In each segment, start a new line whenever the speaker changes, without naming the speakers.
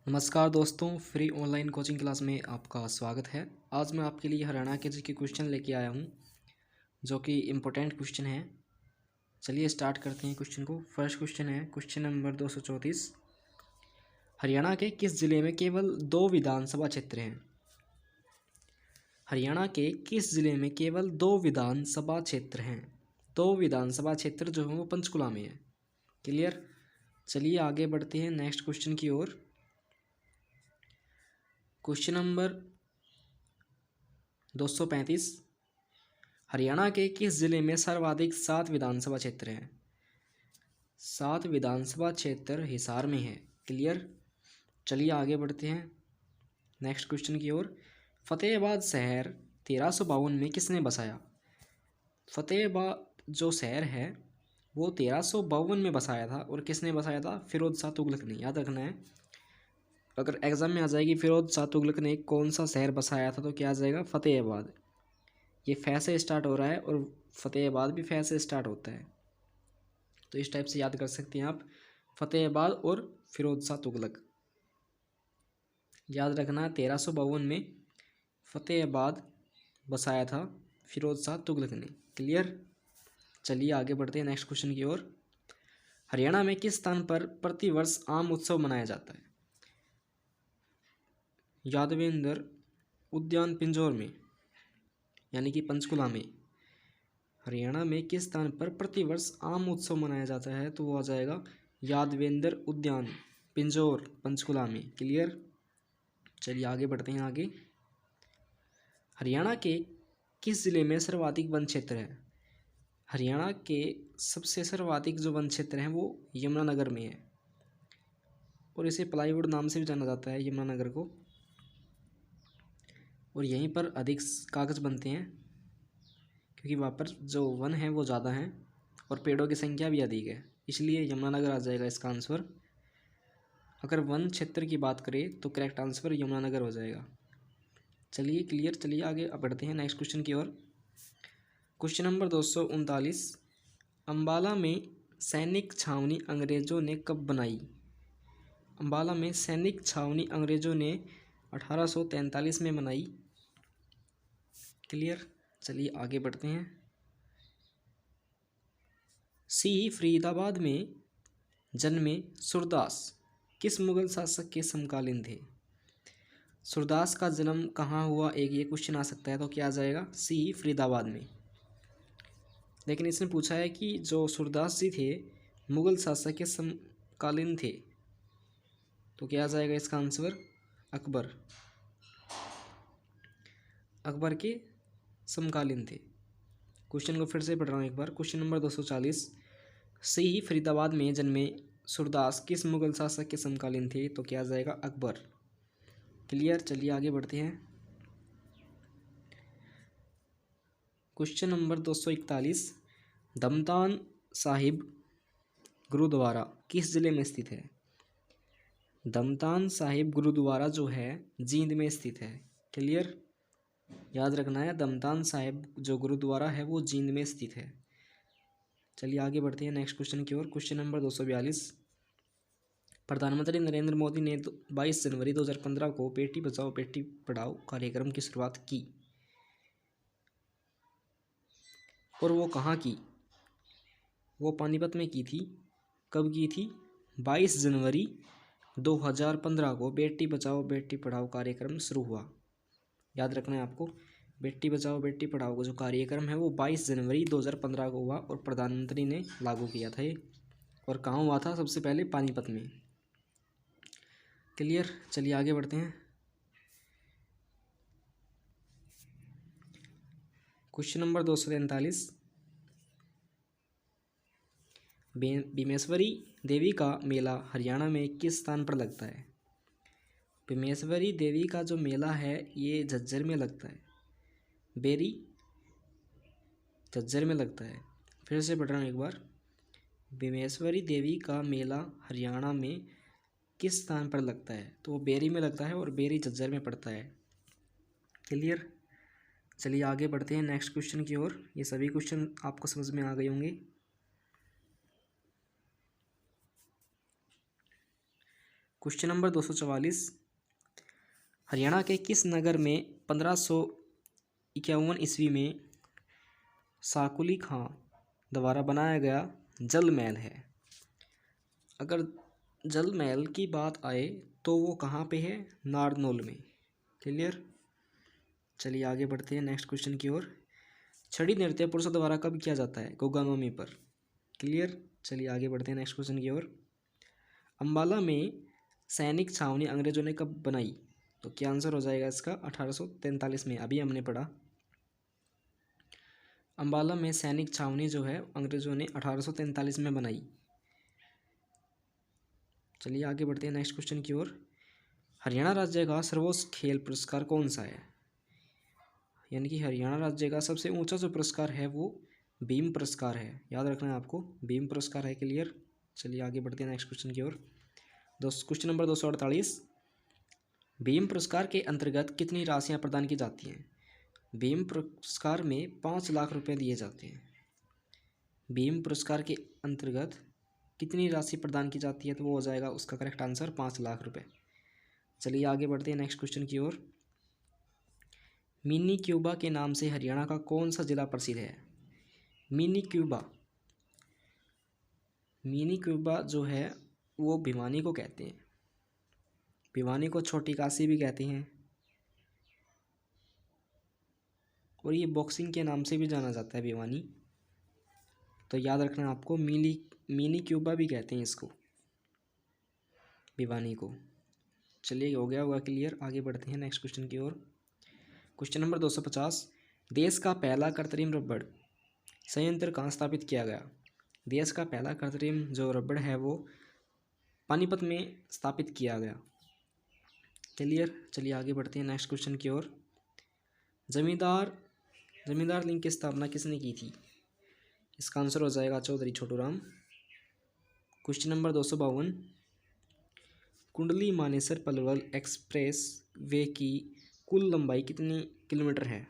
नमस्कार दोस्तों, free online coaching class में आपका स्वागत है। आज मैं आपके लिए हरियाणा के जी के क्वेश्चन लेके आया हूँ जो कि इम्पोर्टेंट क्वेश्चन है। चलिए स्टार्ट करते हैं क्वेश्चन को। फर्स्ट क्वेश्चन है क्वेश्चन नंबर 234। हरियाणा के किस जिले में केवल 2 विधानसभा क्षेत्र हैं? हरियाणा के किस जिले में केवल 2 विधानसभा क्षेत्र हैं? 2 विधानसभा क्षेत्र जो हैं वो पंचकुला में है। क्लियर। चलिए आगे बढ़ते हैं नेक्स्ट क्वेश्चन की ओर। Question number 235। हरियाणा के किस जिले में सर्वाधिक 7 विधानसभा क्षेत्र हैं? 7 विधानसभा क्षेत्र हिसार में है। क्लियर। चलिए आगे बढ़ते हैं नेक्स्ट क्वेश्चन की ओर। फतेहाबाद शहर 1352 में किसने बसाया? फतेहाबाद जो शहर है वो 1352 में बसाया था। और किसने बसाया था? फिरोज शाह तुगलक ने। याद रखना है, अगर एग्जाम में आ जाएगी फिरोज शाह तुगलक ने कौन सा शहर बसाया था तो क्या आ जाएगा? फतेहाबाद। ये फै से स्टार्ट हो रहा है और फतेहाबाद भी फै से स्टार्ट होता है, तो इस टाइप से याद कर सकते हैं आप। फतेहाबाद और फिरोज शाह तुगलक याद रखना। 1352 में फतेहाबाद बसाया था फिरोज शाह तुगलक ने। क्लियर। चलिए आगे बढ़ते हैं नेक्स्ट क्वेश्चन की ओर। हरियाणा में किस स्थान पर प्रतिवर्ष आम उत्सव मनाया जाता है? यादवेंद्र उद्यान पिंजौर में, यानी कि पंचकुला में। हरियाणा में किस स्थान पर प्रतिवर्ष आम उत्सव मनाया जाता है तो वो आ जाएगा यादवेंद्र उद्यान पिंजौर पंचकुला में। क्लियर। चलिए आगे बढ़ते हैं आगे। हरियाणा के किस जिले में सर्वाधिक वन क्षेत्र है? हरियाणा के सबसे सर्वाधिक जो वन क्षेत्र हैं वो यमुनानगर में है, और इसे प्लाईवुड नाम से भी जाना जाता है यमुनानगर को। और यहीं पर अधिक कागज़ बनते हैं क्योंकि वहाँ पर जो वन है वो ज़्यादा हैं और पेड़ों की संख्या भी अधिक है, इसलिए यमुनानगर आ जाएगा इसका आंसर। अगर वन क्षेत्र की बात करें तो करेक्ट आंसर यमुनानगर हो जाएगा। चलिए क्लियर। चलिए आगे बढ़ते हैं नेक्स्ट क्वेश्चन की ओर। Question number 239। अम्बाला में सैनिक छावनी अंग्रेज़ों ने कब बनाई? अम्बाला में सैनिक छावनी अंग्रेज़ों ने 1843 में बनाई। क्लियर। चलिए आगे बढ़ते हैं। सी फरीदाबाद में जन्मे सूरदास किस मुगल शासक के समकालीन थे? सूरदास का जन्म कहाँ हुआ, एक ये क्वेश्चन आ सकता है, तो क्या आ जाएगा? सी फरीदाबाद में। लेकिन इसने पूछा है कि जो सूरदास जी थे मुगल शासक के समकालीन थे, तो क्या आ जाएगा इसका आंसर? अकबर। अकबर के समकालीन थे। क्वेश्चन को फिर से पढ़ रहा हूँ एक बार। Question number 240। सी फरीदाबाद में जन्मे सूरदास किस मुगल शासक के समकालीन थे तो क्या आ जाएगा? अकबर। क्लियर। चलिए आगे बढ़ते हैं। Question number 241। दमतान साहिब गुरुद्वारा किस जिले में स्थित है? दमतान साहिब गुरुद्वारा जो है जींद में स्थित है। क्लियर। याद रखना है, दमतान साहिब जो गुरुद्वारा है वो जींद में स्थित है। चलिए आगे बढ़ते हैं नेक्स्ट क्वेश्चन की ओर। Question number 242। प्रधानमंत्री नरेंद्र मोदी ने 22 जनवरी 2015 को बेटी बचाओ बेटी पढ़ाओ कार्यक्रम की शुरुआत की, और वो कहाँ की? वो पानीपत में की थी। कब की थी? 22 जनवरी 2015 को बेटी बचाओ बेटी पढ़ाओ कार्यक्रम शुरू हुआ। याद रखना है आपको, बेटी बचाओ बेटी पढ़ाओ का जो कार्यक्रम है वो 22 जनवरी 2015 को हुआ और प्रधानमंत्री ने लागू किया था ये। और कहाँ हुआ था? सबसे पहले पानीपत में। क्लियर। चलिए आगे बढ़ते हैं। Question number 243। भीमेश्वरी देवी का मेला हरियाणा में किस स्थान पर लगता है? भीमेश्वरी देवी का जो मेला है ये झज्जर में लगता है। बेरी झज्जर में लगता है। फिर से पढ़ रहा हूँ एक बार। भीमेश्वरी देवी का मेला हरियाणा में किस स्थान पर लगता है तो वो बेरी में लगता है और बेरी झज्जर में पड़ता है। क्लियर। चलिए आगे बढ़ते हैं नेक्स्ट क्वेश्चन की ओर। ये सभी क्वेश्चन आपको समझ में आ गए होंगे। क्वेश्चन नंबर 244, हरियाणा के किस नगर में 1551 ईस्वी में साकुली खां द्वारा बनाया गया जल महल है? अगर जल महल की बात आए तो वो कहाँ पे है? नारनौल में। क्लियर। चलिए आगे बढ़ते हैं नेक्स्ट क्वेश्चन की ओर। छड़ी नृत्य पुरुषों द्वारा कब किया जाता है? गोगा नवमी पर। क्लियर। चलिए आगे बढ़ते हैं नेक्स्ट क्वेश्चन की ओर। अम्बाला में सैनिक छावनी अंग्रेजों ने कब बनाई? तो क्या आंसर हो जाएगा इसका? 1843 में। अभी हमने पढ़ा। अम्बाला में सैनिक छावनी जो है अंग्रेजों ने 1843 में बनाई। चलिए आगे बढ़ते हैं नेक्स्ट क्वेश्चन की ओर। हरियाणा राज्य का सर्वोच्च खेल पुरस्कार कौन सा है? यानी कि हरियाणा राज्य का सबसे ऊंचा जो पुरस्कार है वो भीम पुरस्कार है। याद रखना है आपको, भीम पुरस्कार है। क्लियर। चलिए आगे बढ़ते हैं नेक्स्ट क्वेश्चन की ओर। क्वेश्चन नंबर 248, भीम पुरस्कार के अंतर्गत कितनी राशियां प्रदान की जाती हैं? भीम पुरस्कार में 5 लाख रुपए दिए जाते हैं। भीम पुरस्कार के अंतर्गत कितनी राशि प्रदान की जाती है? तो वो हो जाएगा उसका करेक्ट आंसर 5 लाख रुपए। चलिए आगे बढ़ते हैं नेक्स्ट क्वेश्चन की ओर। मिनी क्यूबा के नाम से हरियाणा का कौन सा जिला प्रसिद्ध है? मिनी क्यूबा, मिनी क्यूबा जो है वो भिवानी को कहते हैं। भिवानी को छोटी काशी भी कहते हैं और ये बॉक्सिंग के नाम से भी जाना जाता है भिवानी। तो याद रखना आपको, मिनी क्यूबा भी कहते हैं इसको, भिवानी को। चलिए हो गया होगा क्लियर। आगे बढ़ते हैं नेक्स्ट क्वेश्चन की ओर। क्वेश्चन नंबर 250, देश का पहला कृत्रिम रबड़ संयंत्र कहाँ स्थापित किया गया? देश का पहला कृत्रिम जो रबड़ है वो पानीपत में स्थापित किया गया। क्लियर। चलिए आगे बढ़ते हैं नेक्स्ट क्वेश्चन की ओर। जमींदार लिंग की स्थापना किसने की थी? इसका आंसर हो जाएगा Chaudhary Chhoturam. Question number 252, Kundli Manesar Palwal express way की कुल लंबाई कितनी किलोमीटर है?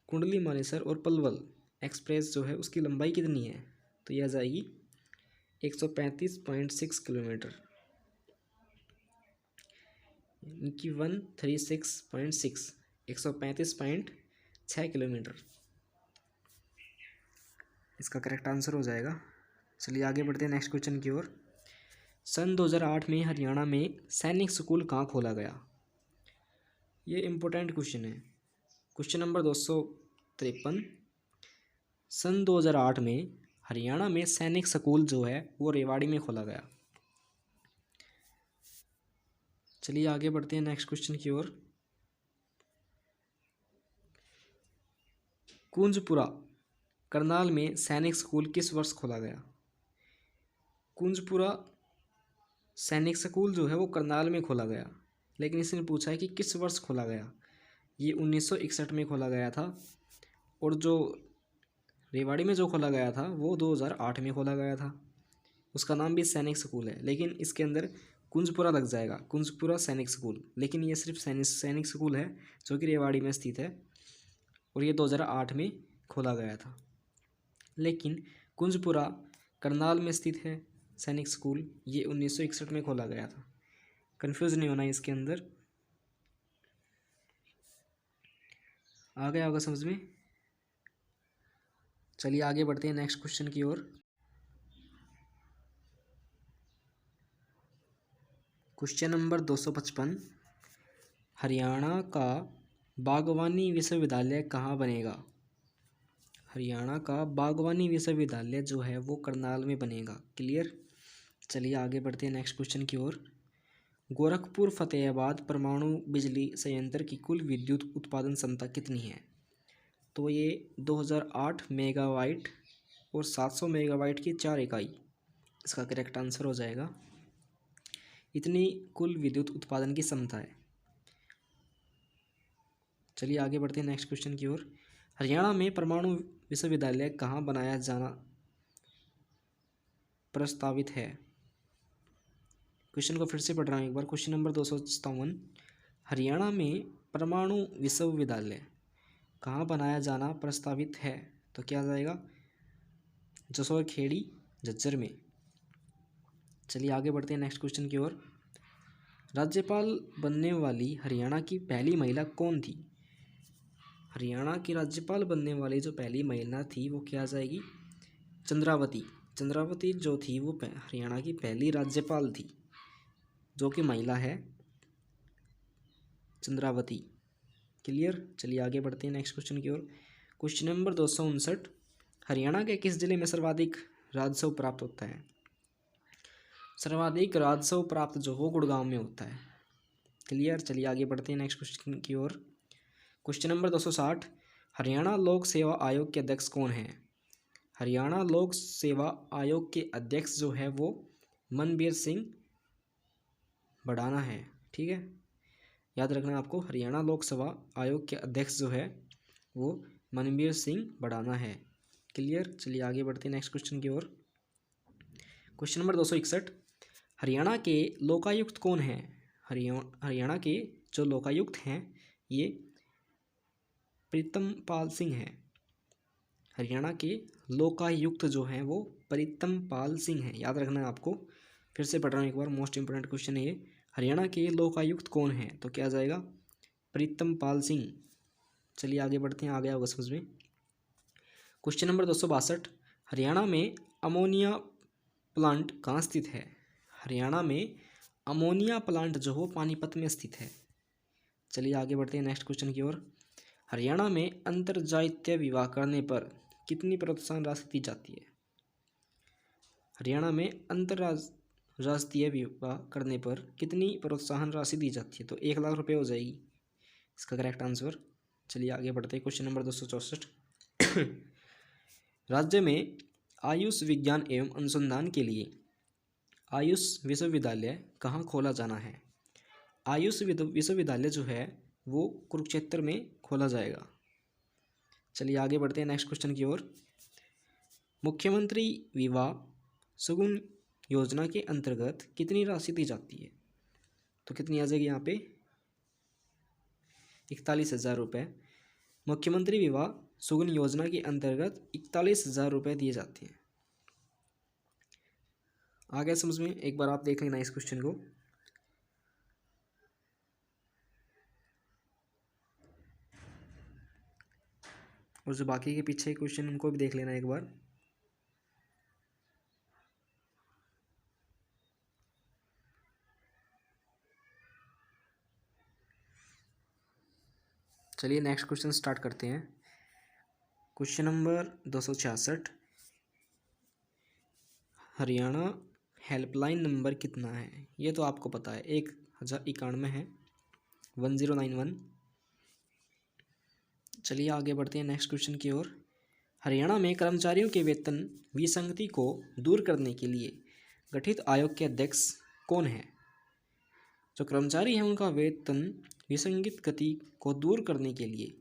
कुंडली मानेसर और पलवल एक्सप्रेस जो है उसकी लंबाई कितनी है? तो यह जाएगी 135.6 किलोमीटर, यानी कि 136.6, 135.6 किलोमीटर इसका करेक्ट आंसर हो जाएगा। चलिए आगे बढ़ते हैं नेक्स्ट क्वेश्चन की ओर। सन 2008 में हरियाणा में सैनिक स्कूल कहाँ खोला गया? ये इम्पोर्टेंट क्वेश्चन है। क्वेश्चन नंबर 253, सन 2008 में हरियाणा में सैनिक स्कूल जो है वो रेवाड़ी में खोला गया। चलिए आगे बढ़ते हैं नेक्स्ट क्वेश्चन की ओर। कुंजपुरा करनाल में सैनिक स्कूल किस वर्ष खोला गया? कुंजपुरा सैनिक स्कूल जो है वो करनाल में खोला गया, लेकिन इसने पूछा है कि किस वर्ष खोला गया। ये 1961 में खोला गया था, और जो रेवाड़ी में जो खोला गया था वो 2008 में खोला गया था। उसका नाम भी सैनिक स्कूल है, लेकिन इसके अंदर कुंजपुरा लग जाएगा, कुंजपुरा सैनिक स्कूल। लेकिन ये सिर्फ सैनिक स्कूल है जो कि रेवाड़ी में स्थित है, और ये 2008 में खोला गया था। लेकिन कुंजपुरा करनाल में स्थित है सैनिक स्कूल, ये 1961 में खोला गया था। कंफ्यूज नहीं होना इसके अंदर। आ गया होगा समझ में। चलिए आगे बढ़ते हैं नेक्स्ट क्वेश्चन की ओर। क्वेश्चन नंबर 255, हरियाणा का बागवानी विश्वविद्यालय कहाँ बनेगा? हरियाणा का बागवानी विश्वविद्यालय जो है वो करनाल में बनेगा। क्लियर। चलिए आगे बढ़ते हैं नेक्स्ट क्वेश्चन की ओर। गोरखपुर फतेहाबाद परमाणु बिजली संयंत्र की कुल विद्युत उत्पादन क्षमता कितनी है? तो ये 2008 मेगावाट और 700 मेगावाट की 4 इकाई इसका करेक्ट आंसर हो जाएगा। इतनी कुल विद्युत उत्पादन की क्षमता है। चलिए आगे बढ़ते हैं नेक्स्ट क्वेश्चन की ओर। हरियाणा में परमाणु विश्वविद्यालय कहाँ बनाया जाना प्रस्तावित है? क्वेश्चन को फिर से पढ़ रहा हूँ एक बार। क्वेश्चन नंबर 257, हरियाणा में परमाणु विश्वविद्यालय कहाँ बनाया जाना प्रस्तावित है? तो क्या आ जाएगा? जसोर खेड़ी झज्जर में। चलिए आगे बढ़ते हैं नेक्स्ट क्वेश्चन की ओर। राज्यपाल बनने वाली हरियाणा की पहली महिला कौन थी? हरियाणा की राज्यपाल बनने वाली जो पहली महिला थी वो क्या आ जाएगी? चंद्रावती। चंद्रावती जो थी वो हरियाणा की पहली राज्यपाल थी, जो कि महिला है, चंद्रावती। क्लियर। चलिए आगे बढ़ते हैं नेक्स्ट क्वेश्चन की ओर। क्वेश्चन नंबर 259, हरियाणा के किस जिले में सर्वाधिक राजस्व प्राप्त होता है? सर्वाधिक राजस्व प्राप्त जो हो गुड़गांव में होता है। क्लियर। चलिए आगे बढ़ते हैं नेक्स्ट क्वेश्चन की ओर। क्वेश्चन नंबर 260, हरियाणा लोक सेवा आयोग के अध्यक्ष कौन है? हरियाणा लोक सेवा आयोग के अध्यक्ष जो है वो मनबीर सिंह बढ़ाना है। ठीक है, याद रखना आपको, हरियाणा लोक सेवा आयोग के अध्यक्ष जो है वो मनबीर सिंह बढ़ाना है। क्लियर। चलिए आगे बढ़ते हैं नेक्स्ट क्वेश्चन की ओर। क्वेश्चन नंबर 261, हरियाणा के लोकायुक्त कौन है? हरियाणा के जो लोकायुक्त हैं ये प्रीतम पाल सिंह हैं। हरियाणा के लोकायुक्त जो हैं वो प्रीतम पाल सिंह हैं, याद रखना है आपको। फिर से पढ़ रहा हूँ एक बार, मोस्ट इंपोर्टेंट क्वेश्चन है ये। हरियाणा के लोकायुक्त कौन है? तो क्या आ जाएगा? प्रीतम पाल सिंह। चलिए आगे बढ़ते हैं, आ गया होगा समझ में। क्वेश्चन नंबर 262, हरियाणा में अमोनिया प्लांट कहाँ स्थित है? हरियाणा में अमोनिया प्लांट जो हो पानीपत में स्थित है। चलिए आगे बढ़ते हैं नेक्स्ट क्वेश्चन की ओर। हरियाणा में अंतरजातीय विवाह करने पर कितनी प्रोत्साहन राशि दी जाती है? हरियाणा में अंतरराष्ट्रीय विवाह करने पर कितनी प्रोत्साहन राशि दी जाती है? तो 1,00,000 रुपये हो जाएगी इसका करेक्ट आंसर। चलिए आगे बढ़ते हैं। क्वेश्चन नंबर 264, राज्य में आयुष विज्ञान एवं अनुसंधान के लिए आयुष विश्वविद्यालय कहाँ खोला जाना है? आयुष विश्वविद्यालय जो है वो कुरुक्षेत्र में खोला जाएगा। चलिए आगे बढ़ते हैं नेक्स्ट क्वेश्चन की ओर। मुख्यमंत्री विवाह सुगम योजना के अंतर्गत कितनी राशि दी जाती है? तो कितनी आ जाएगी यहाँ पे? 41,000 रुपये। मुख्यमंत्री विवाह सुगम योजना के अंतर्गत 41,000 रुपये दिए जाते हैं। आ गया समझ में? एक बार आप देख लेना इस क्वेश्चन को। और जो बाकी के पीछे क्वेश्चन उनको भी देख लेना एक बार। चलिए नेक्स्ट क्वेश्चन स्टार्ट करते हैं। Question number 266, Haryana helpline number कितना है? ये तो आपको पता है, 1091 है, 1091। चलिए आगे बढ़ते हैं नेक्स्ट क्वेश्चन की ओर। हरियाणा में कर्मचारियों के वेतन विसंगति को दूर करने के लिए गठित आयोग के अध्यक्ष कौन है? जो कर्मचारी हैं उनका वेतन विसंगत गति को दूर करने के लिए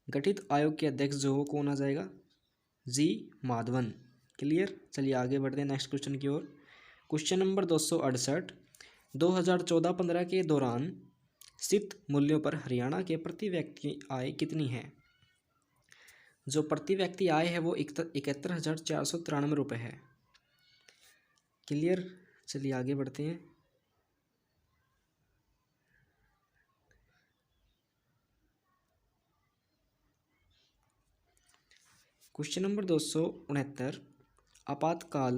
गठित आयोग के अध्यक्ष जो हो कौन आ जाएगा? जी माधवन। क्लियर। चलिए आगे बढ़ते हैं नेक्स्ट क्वेश्चन की ओर। क्वेश्चन नंबर 268, 2014-15 के दौरान स्थित मूल्यों पर हरियाणा के प्रति व्यक्ति आय कितनी है? जो प्रति व्यक्ति आय है वो 71,493 रुपये है। क्लियर। चलिए आगे बढ़ते हैं। क्वेश्चन नंबर 269, आपातकाल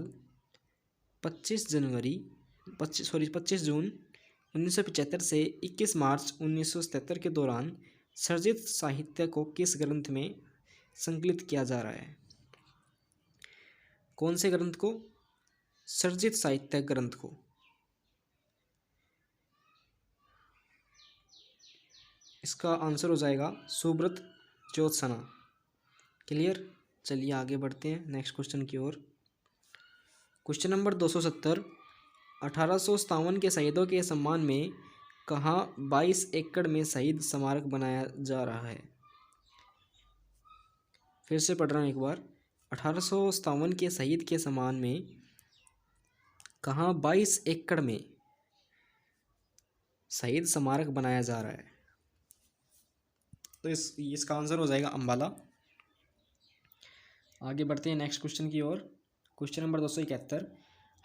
25 जून 1975 से 21 मार्च 1977 के दौरान सर्जित साहित्य को किस ग्रंथ में संकलित किया जा रहा है? कौन से ग्रंथ को? सर्जित साहित्य ग्रंथ को। इसका आंसर हो जाएगा सुब्रत ज्योत्सना। क्लियर। चलिए आगे बढ़ते हैं नेक्स्ट क्वेश्चन की ओर। क्वेश्चन नंबर 270, 1857 के शहीदों के सम्मान में कहाँ 22 एकड़ में शहीद स्मारक बनाया जा रहा है? फिर से पढ़ रहा हूँ एक बार, 1857 के शहीद के सम्मान में कहाँ 22 एकड़ में शहीद स्मारक बनाया जा रहा है? तो इसका आंसर हो जाएगा अम्बाला। आगे बढ़ते हैं नेक्स्ट क्वेश्चन की ओर। क्वेश्चन नंबर 271,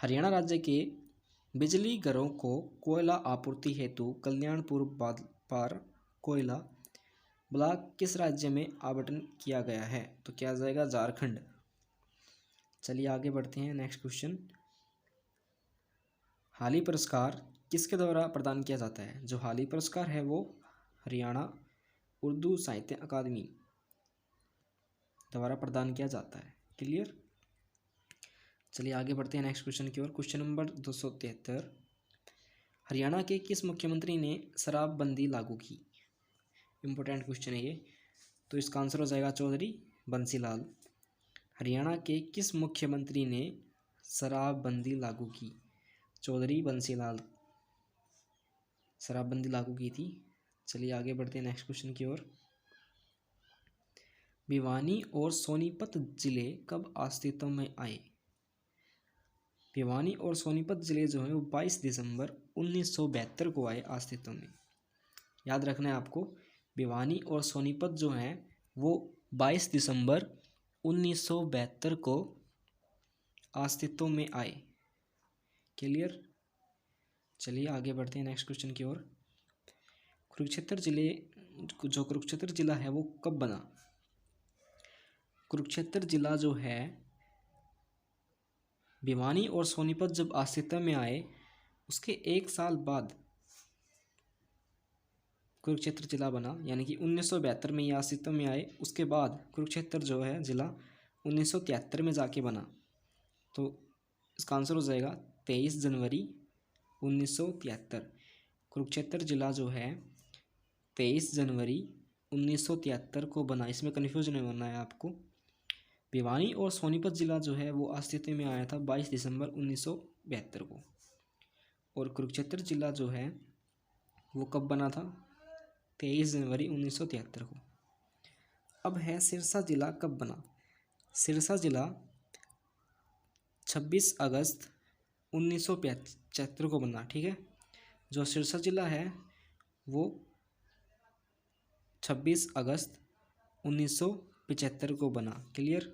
हरियाणा राज्य के बिजली घरों को कोयला आपूर्ति हेतु कल्याणपुर पार कोयला ब्लॉक किस राज्य में आवंटन किया गया है? तो क्या आ जाएगा? झारखंड। चलिए आगे बढ़ते हैं। नेक्स्ट क्वेश्चन, हाली पुरस्कार किसके द्वारा प्रदान किया जाता है? जो हाली पुरस्कार है वो हरियाणा उर्दू साहित्य अकादमी द्वारा प्रदान किया जाता है। क्लियर। चलिए आगे बढ़ते हैं नेक्स्ट क्वेश्चन की ओर। क्वेश्चन नंबर 273, हरियाणा के किस मुख्यमंत्री ने शराबबंदी लागू की? इंपॉर्टेंट क्वेश्चन है ये, तो इसका आंसर हो जाएगा चौधरी बंसीलाल। हरियाणा के किस मुख्यमंत्री ने शराबबंदी लागू की? चौधरी बंसीलाल शराबबंदी लागू की थी। चलिए आगे बढ़ते हैं नेक्स्ट क्वेश्चन की ओर। भिवानी और सोनीपत जिले कब अस्तित्व में आए? भिवानी और सोनीपत जिले जो हैं वो 22 दिसंबर 1972 को आए अस्तित्व में। याद रखना है आपको, भिवानी और सोनीपत जो हैं वो 22 दिसंबर 1972 को अस्तित्व में आए। क्लियर। चलिए आगे बढ़ते हैं नेक्स्ट क्वेश्चन की ओर। कुरुक्षेत्र जिला है वो कब बना? कुरुक्षेत्र जिला जो है, भिवानी और सोनीपत जब अस्तित्व में आए उसके एक साल बाद कुरुक्षेत्र जिला बना, यानी कि 1972 में ये अस्तित्व में आए। उसके बाद कुरुक्षेत्र जो है जिला 1973 में जाके बना। तो इसका आंसर हो जाएगा 23 जनवरी 1973। कुरुक्षेत्र जिला जो है 23 जनवरी 1973 को बना। इसमें कन्फ्यूज नहीं होना है आपको। भिवानी और सोनीपत जिला जो है वो अस्तित्व में आया था 22 दिसंबर 1972 को, और कुरुक्षेत्र जिला जो है वो कब बना था? 23 जनवरी 1973 को। अब है सिरसा जिला कब बना? सिरसा जिला 26 अगस्त 1975 को बना। ठीक है, जो सिरसा जिला है वो 26 अगस्त 1975 को बना। क्लियर।